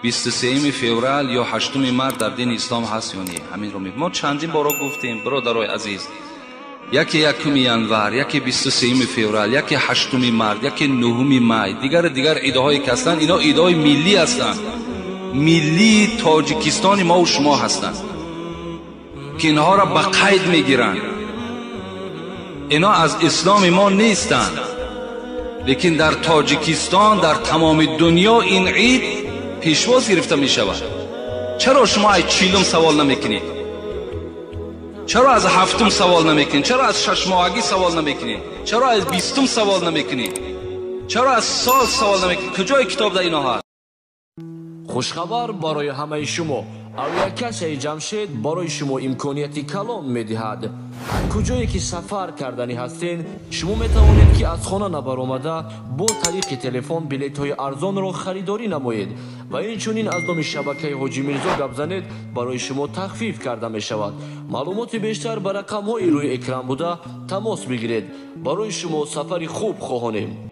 23 فوریه یا 8 مارس در دین اسلام هست یا نه؟ همین رو ما چندین بار گفتیم برادرای عزیز. یکی 1 ینور، یکی 23 فوریه، یکی 8 مارس، یکی 9 می. دیگر ایده‌هایی که هستند اینا ایده‌های ملی هستند، ملی تاجیکستان ما و شما هستند که اینها را به قید میگیرند. اینا از اسلام ما نیستند، لیکن در تاجیکستان در تمام دنیا این عید پیشواز گرفته می شود. چرا شما از 40 سوال نمیکنید؟ چرا از 7 سوال نمیکنید؟ چرا از 6 ماهگی سوال نمیکنید؟ چرا از 20 سوال نمیکنید؟ چرا از سال سوال نمیکنید؟ کجای کتاب در اینا هست؟ خوشخبر برای همه شما. اولیکاسای جمشید برای شما امکانیتی کلان میدهد. کجایی که سفر کردنی هستین شما میتوانید که از خانه نبرآمده با طریق تلفن بلیط های ارزان را خریداری نمایید و اینچنین از نام شبکه حاجی میرزا گپ زنید برای شما تخفیف کرده می شود. معلومات بیشتر بر رقم های روی اکران بوده تماس بگیرید. برای شما سفری خوب خواهانیم.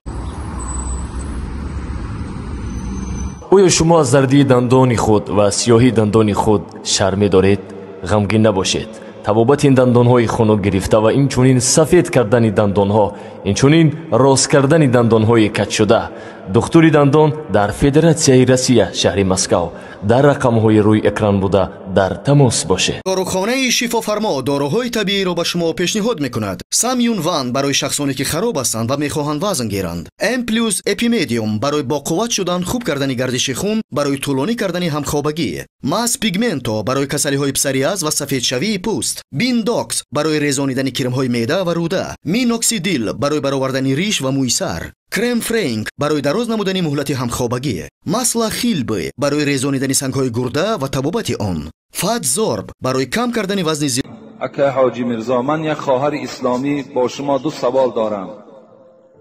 آیا شما از زردی دندان خود و سیاهی دندان خود شرم دارید؟ غمگین نباشید. طبابت این دندان های خنک گرفته و اینچنین سفید کردن دندان ها، اینچنین راست کردن دندان های کج شده، دکتری دندان در فدراسیای روسیه شهر مسکو در رقم های روی اکران بوده در تماس باشید. داروخانه شفافرما داروهای طبیعی را به شما پیشنهاد میکند. سامیون وان برای شخصانی که خراب هستند و میخواهند وزن گیرند. ام پلوس اپیمدیوم برای با قوت شدن، خوب کردن گردش خون، برای طولانی کردن همخوابگی. ماس پیگمنتو برای کسلی های پسریاز و سفید شوی پوست. بیندوکس برای ریزانیدن کرم های معده و روده. مینوکسیدیل برای برآوردن ریش و موی سر. کرم فرانک برای دراز نمودن مهلت همخوابگی. ماسلا خیلبه برای ریزانیدن سنگ های گرده و طبابت آن. فات زورب برای کم کردن وزن زیاد. اکه حاجی میرزا، من یک خواهر اسلامی با شما 2 سوال دارم،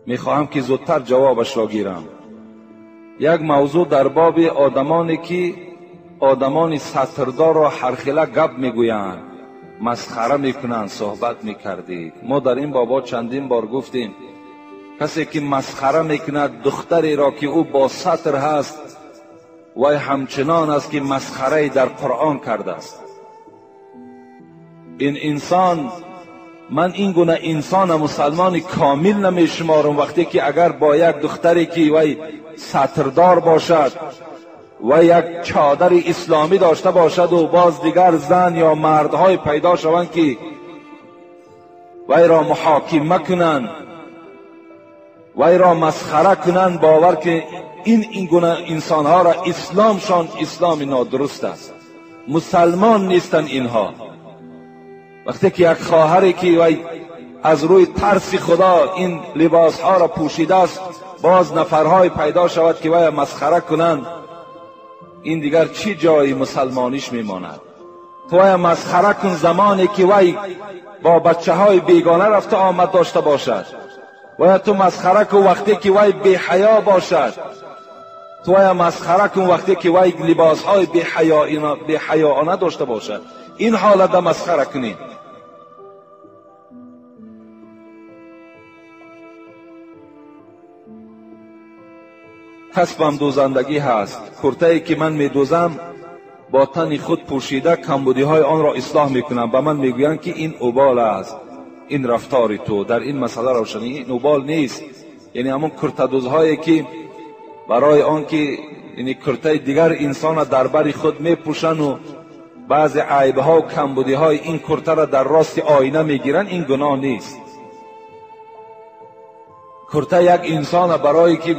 میخواهم که زودتر جوابش را گیرم. یک موضوع در باب آدمانی که آدمان سطردار را هرخیله گپ میگویند، مسخره میکنند صحبت میکردید. ما در این بابا چندین بار گفتیم کسی که مسخره میکند دختری را که او با سطر هست و همچنان است که مسخره در قرآن کرده است. این انسان، من این گونه انسان مسلمان کامل نمیشمارم وقتی که اگر با یک دختری که وی سطردار باشد و یک چادر اسلامی داشته باشد و باز دیگر زن یا مردهای پیدا شوند که وی را محاکمه کنند، وی را مسخره کنند، باور که این گونه انسانها را اسلامشان اسلام نادرست است، مسلمان نیستند اینها. وقتی که یک خواهری که وی از روی ترس خدا این لباسها را پوشیده است باز نفرهای پیدا شود که وی مسخره کنند، این دیگر چی جای مسلمانیش میماند؟ تو وی مسخره کن زمانی که وی با بچه های بیگانه رفته آمد داشته باشد، و تو مسخره کن وقتی که وی بی حیا باشد، تو وی مسخره کن وقتی که وی لباس های بی حیاانه داشته باشد. این حالت مسخره کنید. کسبم دوزندگی هست. کرته‌ای که من میدوزم با تن خود پوشیده کمبودی های آن را اصلاح میکنم. به من میگویند که این اوبال است، این رفتار تو در این مسئله روشنی. این اوبال نیست، یعنی همون کرته دوزهایی که برای آن که یعنی کرته دیگر انسان در بر خود میپوشن و بعض عیبها و کمبودی های این کرته را در راست آینه میگیرن، این گناه نیست. کرته یک انسان برای که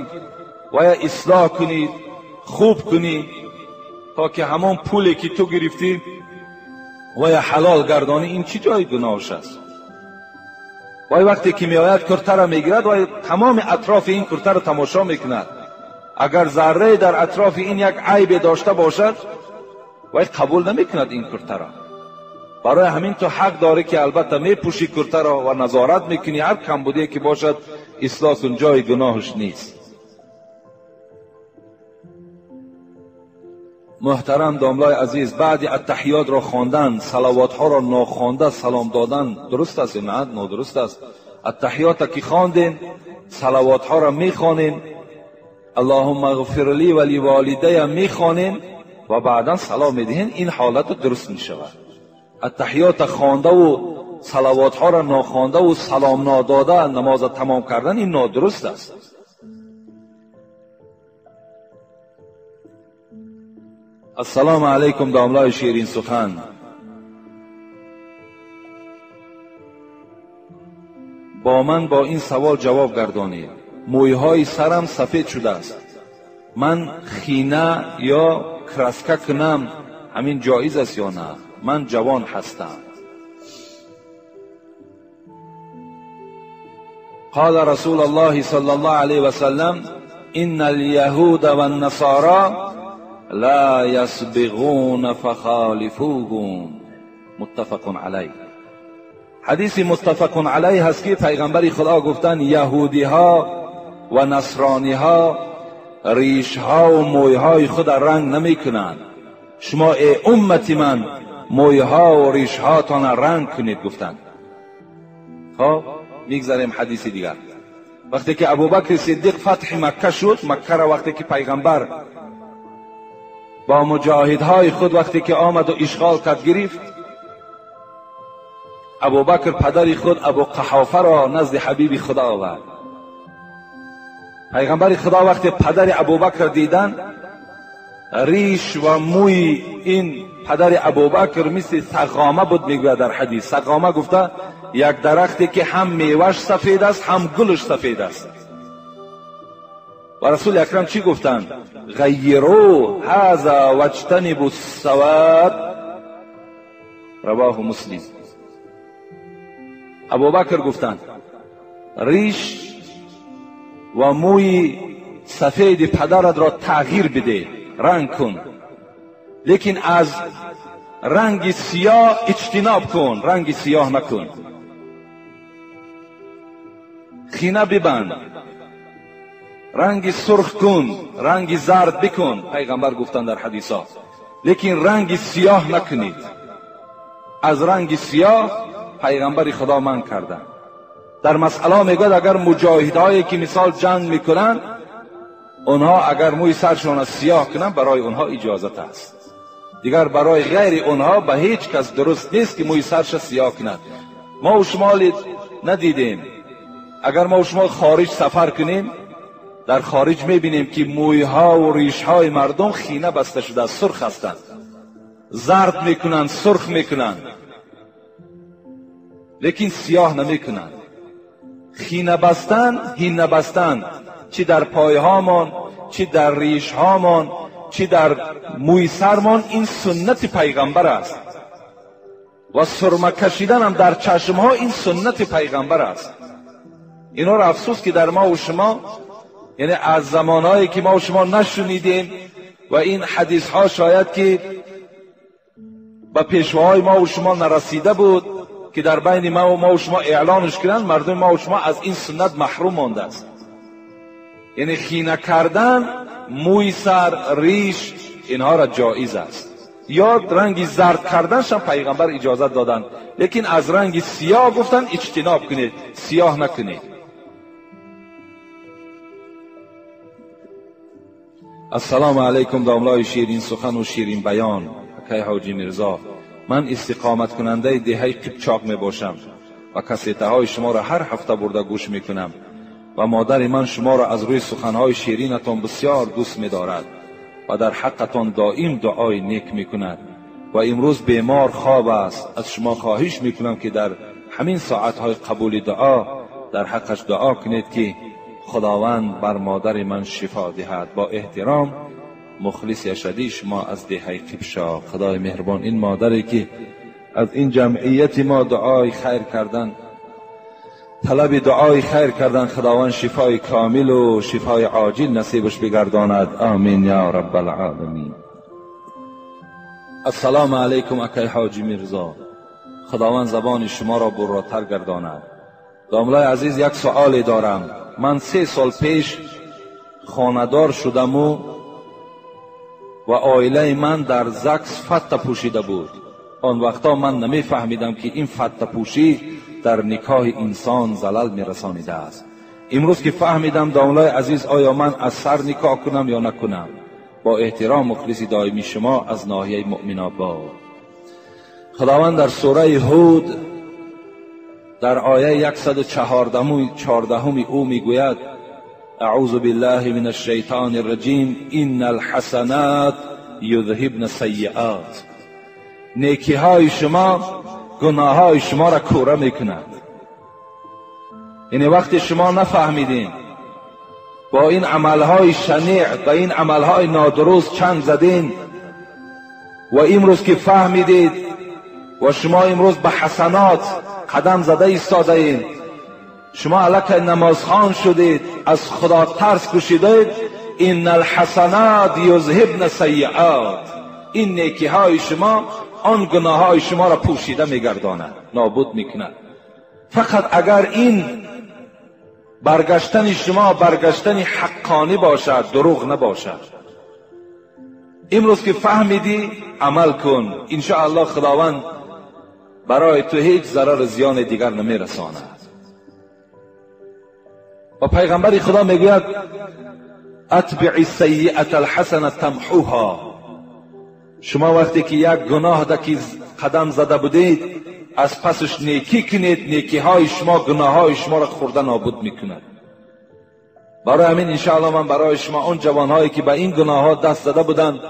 وی اصلاح کنی، خوب کنی، تا که همون پولی که تو گرفتی وی حلال گردانی، این چی جای گناهش است؟ وی وقتی که میآید کرته را میگیرد وی تمام اطراف این کرته را تماشا میکند. اگر ذره در اطراف این یک عیب داشته باشد وی قبول نمیکند این کرته را. برای همین تو حق داری که البته میپوشی کرته را و نظارت میکنی، هر کمبودی که باشد اصلاح کن، جای گناهش نیست. محترم داملای عزیز، بعد التحیات را خواندن، صلوات ها را ناخوانده سلام دادن درست است یا نه؟ نادرست است. التحیات که خواندین، صلوات ها را میخوانین، اللهم اغفر لی و لوالدی میخوانین و بعدا سلام میدهین، این حالت درست میشود. التحیات خوانده و صلوات ها را ناخوانده و سلام ناداده نماز تمام کردن این نادرست است. السلام علیکم داملای شیرین سخن. با من با این سوال جواب گردانید. مویهای سرم سفید شده است. من خینه یا کرسکه کنم همین جایز است یا نه؟ من جوان هستم. قال رسول الله صلی الله علیه و سلم ان الیهود و النصارى لا یسبغون فخالفوهم. متفق علیه. حدیث متفق علیه هست که پیغمبر خدا گفتن یهودی ها و نصرانی ها ریش ها و موی های خود رنگ نمی کنند. شما ای امتی من موی ها و ریش ها تان رنگ کنید گفتند. خب میگذاریم حدیث دیگر. وقتی که ابوبکر صدیق فتح مکه شد، مکه را وقتی که پیغمبر با مجاهدهای خود وقتی که آمد و اشغال کرد گرفت، ابوبکر پدر خود ابو قحافه را نزد حبیب خدا آورد. پیغمبر خدا وقتی پدر ابوبکر دیدن، ریش و موی این پدر ابوبکر مثل سقامه بود. میگوید در حدیث سقامه گفته یک درختی که هم میوهش سفید است هم گلش سفید است. و رسول اکرم چی گفتند؟ غیرو هذا واجتنبوا السواد. رواه مسلم. ابوبکر گفتند ریش و موی سفید پدرت را تغییر بده، رنگ کن، لیکن از رنگ سیاه اجتناب کن، رنگ سیاه نکن. خینه ببند، رنگ سرخ کن، رنگ زرد بکن، پیغمبر گفتند در حدیث ها، لیکن رنگ سیاه نکنید. از رنگ سیاه پیغمبر خدا من کردن. در مسئله میگوید اگر مجاهدهایی که مثال جنگ میکنن، اونها اگر موی سرشون سیاه کنن برای اونها اجازت است. دیگر برای غیر اونها به هیچ کس درست نیست که موی سرش سیاه کنند. ما و شما ندیدیم، اگر ما و شما خارج سفر کنیم، در خارج میبینیم که مویها و ریشهای مردم خینه بسته شده، سرخ هستند، زرد میکنند، سرخ میکنند، لیکن سیاه نمیکنند. خینه بستن، هینه بستن، چی در پایهامان، چی در ریشهامان، چی در موی سرمان، این سنت پیغمبر است. و سرمه کشیدن هم در چشمها، این سنت پیغمبر است. اینا را افسوس که در ما و شما، یعنی از زمانهایی که ما و شما نشنیدیم و این حدیث ها شاید که به پیشواهای ما و شما نرسیده بود که در بین ما و شما اعلانش کردن، مردم ما و شما از این سنت محروم مانده است. یعنی خینه کردن موی سر، ریش، اینها را جایز است. یا رنگ زرد کردنش هم پیغمبر اجازت دادن، لیکن از رنگ سیاه گفتن اجتناب کنید، سیاه نکنید. السلام علیکم داملای شیرین سخن و شیرین بیان. اکای حاجی میرزا، من استقامت کننده دهه قیپچاق می باشم و کسیته های شما را هر هفته برده گوش می کنم و مادر من شما را از روی سخنهای شیرینتان بسیار دوست می دارد و در حقتان دائم دعای نیک می کند و امروز بیمار خواب است. از شما خواهش می کنم که در همین ساعتهای قبول دعا در حقش دعا کنید که خداوند بر مادر من شفا دهد. با احترام، مخلص اشدی شما از دهه قیپچاق. خدای مهربان این مادری که از این جمعیت ما دعای خیر کردن، طلب دعای خیر کردن، خداوند شفای کامل و شفای عاجل نصیبش بگرداند. آمین یا رب العالمین. السلام علیکم اکای حاجی میرزا، خداوند زبان شما را براتر گرداند. داملای عزیز، یک سؤال دارم. من 3 سال پیش خانه‌دار شدم و عائله من در زکس فتة پوشیده بود. آن وقتا من نمیفهمیدم که این فتة پوشی در نکاح انسان زلال میرسانیده است. امروز که فهمیدم داملای عزیز، آیا من از سر نکاح کنم یا نکنم؟ با احترام مخلص دائمی شما از ناحیه مؤمن آباد. خداوند در سوره هود در آیه 114 او میگوید: اعوذ بالله من الشیطان الرجیم ان الحسنات یذهبن السیئات. نیکی های شما گناه های شما را کوره میکند. یعنی وقتی شما نفهمیدین با این عملهای شنیع و این عملهای نادرست چنگ زدین و امروز که فهمیدید و شما امروز به حسنات قدم زده ایستاده این، شما الک نمازخوان شدید، از خدا ترس کشیدید، ان الحسنات یذهبن السیئات. این نیکی های شما آن گناه های شما را پوشیده میگرداند، نابود میکند. فقط اگر این برگشتن شما برگشتن حقانی باشد، دروغ نباشد. امروز که فهمیدی عمل کن، انشاءالله خداوند برای تو هیچ ضرر زیان دیگر نمیرساند. و پیغمبر خدا میگوید: اتبع السیئة الحسنة تمحوها. شما وقتی که یک گناه در که قدم زده بودید، از پسش نیکی کنید، نیکی های شما گناه های شما را خورده نابود میکند. برای همین انشاءالله من برای شما اون جوان هایی که به این گناه ها دست زده بودند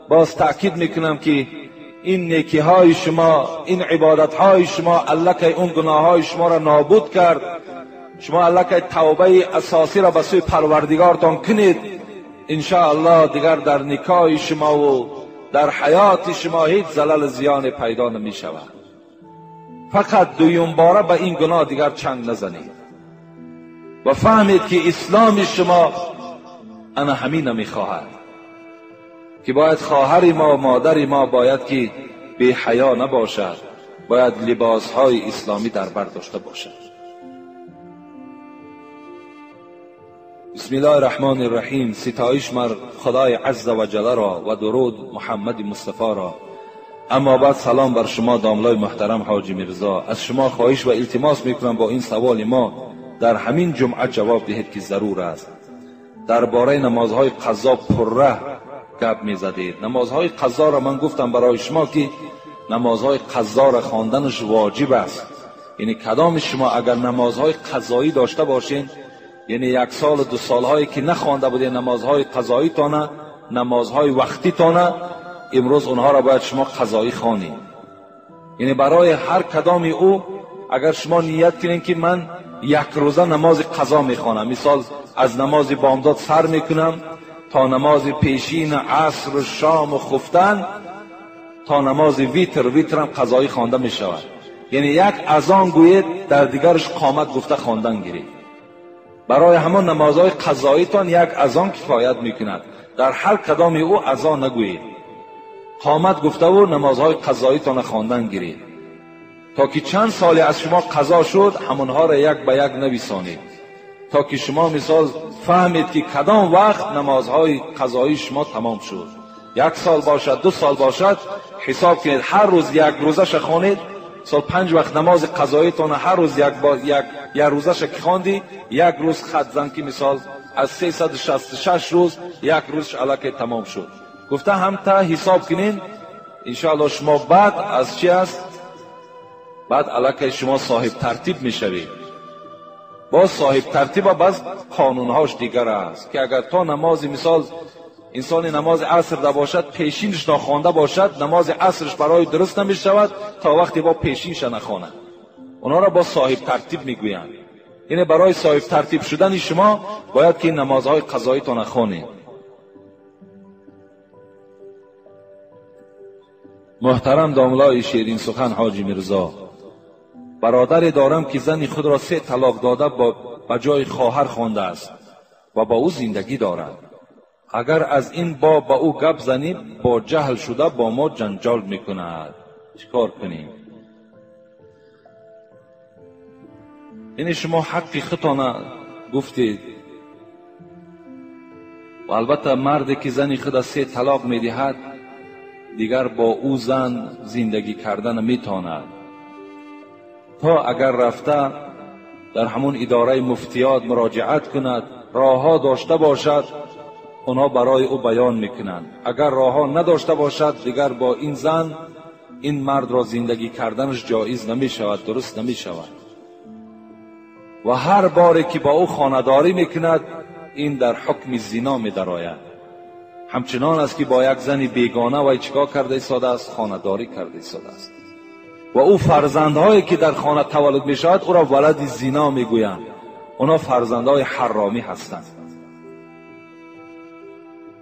باز تأکید میکنم که این نیکی های شما، این عبادت های شما الکی اون گناه های شما را نابود کرد. شما الکی توبه اساسی را به سوی پروردگارتان کنید، انشاءالله دیگر در نکاح شما و در حیات شما هیچ زلل زیان پیدا نمی شود. فقط دویم باره به این گناه دیگر چنگ نزنید و فهمید که اسلام شما انا همین نمی خواهد که باید خواهر ما و مادر ما باید که بی حیا نباشد، باید لباس های اسلامی در بر داشته باشد. بسم الله الرحمن الرحیم. ستایش مر خدای عز و جل را و درود محمد مصطفی را. اما بعد سلام بر شما داملای محترم حاجی میرزا. از شما خواهش و التماس میکنم با این سوال ما در همین جمعه جواب دهید که ضرور است. درباره نمازهای قضا پره گپ میزدید. نمازهای قضا را من گفتم برای شما که نمازهای قضا را خواندنش واجب است. یعنی کدام شما اگر نمازهای قضایی داشته باشین، یعنی 1 سال 2 سالهایی که نخوانده بودین نمازهای قضایی تانه، نمازهای وقتی تانه، امروز اونها را باید شما قضایی خوانید. یعنی برای هر کدام او اگر شما نیت کنین که من 1 روزه نماز قضا میخوانم، مثال از نماز بامداد سر میکنم تا نماز پیشین عصر و شام و خفتن تا نماز ویترم قضایی خوانده میشود. یعنی 1 اذان گوید در دیگرش قامت گفته خواندن گیرید. برای همان نمازهای قضایی تان 1 اذان کفایت میکند. در هر کدام او اذان نگویید، قامت گفته و نمازهای قضایی تان خواندن گیرید تا که چند سالی از شما قضا شد همونها را 1 به 1 نویسانید، تا که شما مثال فهمید که کدام وقت نمازهای قضایی شما تمام شد. 1 سال باشد 2 سال باشد حساب کنید، هر روز 1 روزش خوانید. سال 5 وقت نماز قضایی تان هر روز 1 روزش که خواندی، 1 روز خط زن که مثال از 366 روز 1 روزش الکی تمام شد. گفته هم تا حساب کنین انشاءالله شما بعد از چی است؟ بعد الکی شما صاحب ترتیب میشوید. باز صاحب ترتیب و باز قانونهاش دیگر است که اگر تا نماز مثال انسان نماز عصر دا باشد پیشینش نخوانده باشد، نماز عصرش برای درست نمی شود تا وقتی با پیشینش نخواند. اونا را با صاحب ترتیب میگویند. یعنی برای صاحب ترتیب شدن شما باید که نمازهای قضایی تا نخوانید. محترم داملای شیرین سخن حاجی میرزا، برادری دارم که زن خود را 3 طلاق داده با جای خواهر خوانده است و با او زندگی دارد. اگر از این باب با او گپ زنیم با جهل شده با ما جنجال میکند، چیکار کنیم؟ یعنی شما حقی خودتان گفتید و البته مردی که زن خود 3 طلاق میدهد دیگر با او زن زندگی کردن میتواند تا اگر رفته در همون اداره مفتیات مراجعت کند، راهها داشته باشد، اونا برای او بیان میکنند. اگر راهها نداشته باشد دیگر با این زن این مرد را زندگی کردنش جایز نمی شود، درست نمی شود. و هر باری که با او خانه‌داری میکند این در حکم زنا می درآید. همچنان است که با یک زن بیگانه و چیکار کرده ایستاده است؟ خانه‌داری کرده ایستاده است. و او فرزندهایی که در خانه تولد می شود او را ولد زنا می گویند. اونا فرزندهای حرامی هستند.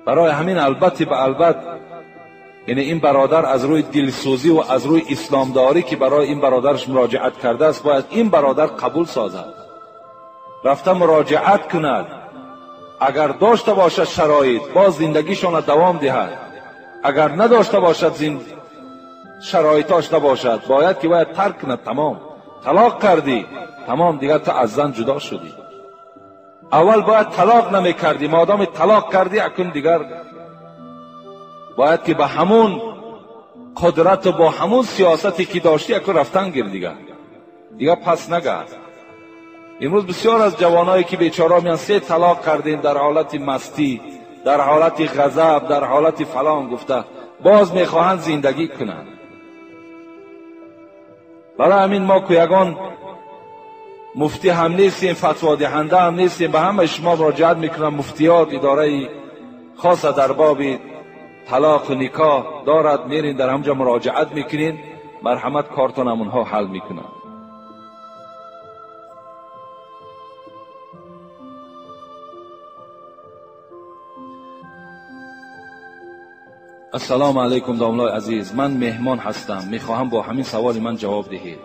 برای همین البته به البته یعنی این برادر از روی دلسوزی و از روی اسلامداری که برای این برادرش مراجعت کرده است باید این برادر قبول سازد، رفته مراجعت کند. اگر داشته باشد شرایط باز زندگیشان دوام دهد، اگر نداشته باشد شرایطاش نباشد باید که باید ترک کند. تمام طلاق کردی، تمام دیگر تو از زن جدا شدی. اول باید طلاق نمی کردی، مادام طلاق کردی اکنون دیگر باید که به همون قدرت و با همون سیاستی که داشتی اکنون رفتن گیر دیگر پس نگرد. امروز بسیار از جوانایی که بیچاره میان 3 طلاق کردیم در حالت مستی، در حالت غضب، در حالت فلان گفته باز میخواهند زندگی کنند. برای همین ما که یگان مفتی هم نیستیم، فتوا دهنده هم نیستیم، به همه شما مراجعت میکنم. مفتیات اداره خاصه در باب طلاق و نکاح دارد، میرین در همجا مراجعت میکنین، مرحمت کارتون همونها حل میکنن. السلام علیکم داملای عزیز، من مهمان هستم، میخواهم با همین سوال من جواب دهید.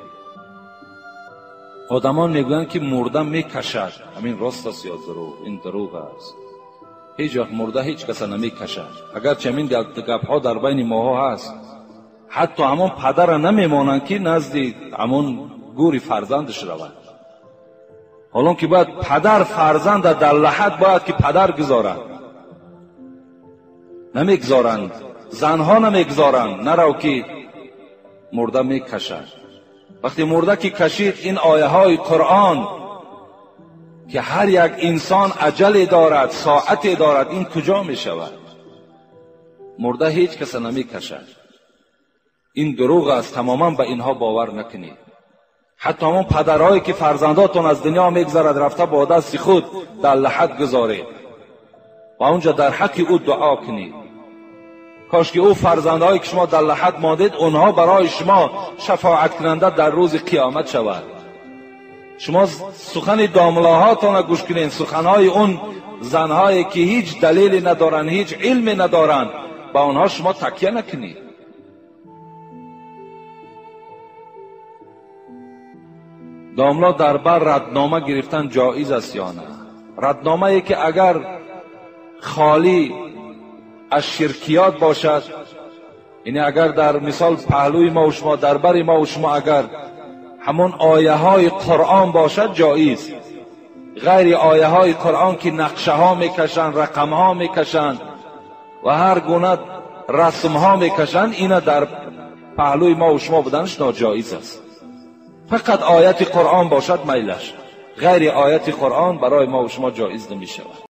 آدمان میگویند که مرده میکشد، همین راست است یا دروغ؟ این دروغ است. هیچ وقت مرده هیچ کس نمیکشد. اگرچه همین گپ‌ها در بین ماها هست، حتی همون پدر نمیمانند که نزد همون گوری فرزندش رود. حالا که باید پدر فرزند در لحد باید که پدر گذارند، نمیگذارند، زنها نمیگذارند، نرو که مرده میکشد. وقتی مرده که کشید، این آیه های قرآن که هر یک انسان اجل دارد، ساعت دارد، این کجا می شود؟ مرده هیچ کس نمی کشد. این دروغ است، تماما به اینها باور نکنید. حتی همون پدرهایی که فرزنداتون از دنیا میگذرد رفته با دست خود در لحد گذارید و اونجا در حق او دعا کنید. کاش که او فرزندهایی که شما در لحد ماندید اونها برای شما شفاعت کننده در روز قیامت شود. شما سخن داملاهاتون گوش کنین، سخنهای اون زنهایی که هیچ دلیلی ندارن، هیچ علمی ندارن، با اونها شما تکیه نکنید. داملا در بر ردنامه گرفتن جایز است یا نه؟ ردنامه ای که اگر خالی از شرکیات باشد، یعنی اگر در مثال پهلوی ما و شما، در بر ما و شما اگر همون آیه های قرآن باشد جایز. غیر آیه های قرآن که نقشه ها میکشند، رقم ها میکشند و هر گونه رسم ها میکشند، اینا در پهلوی ما و شما بودنش ناجایز است. فقط آیت قرآن باشد میلش، غیر آیت قرآن برای ما و شما جایز نمی شود.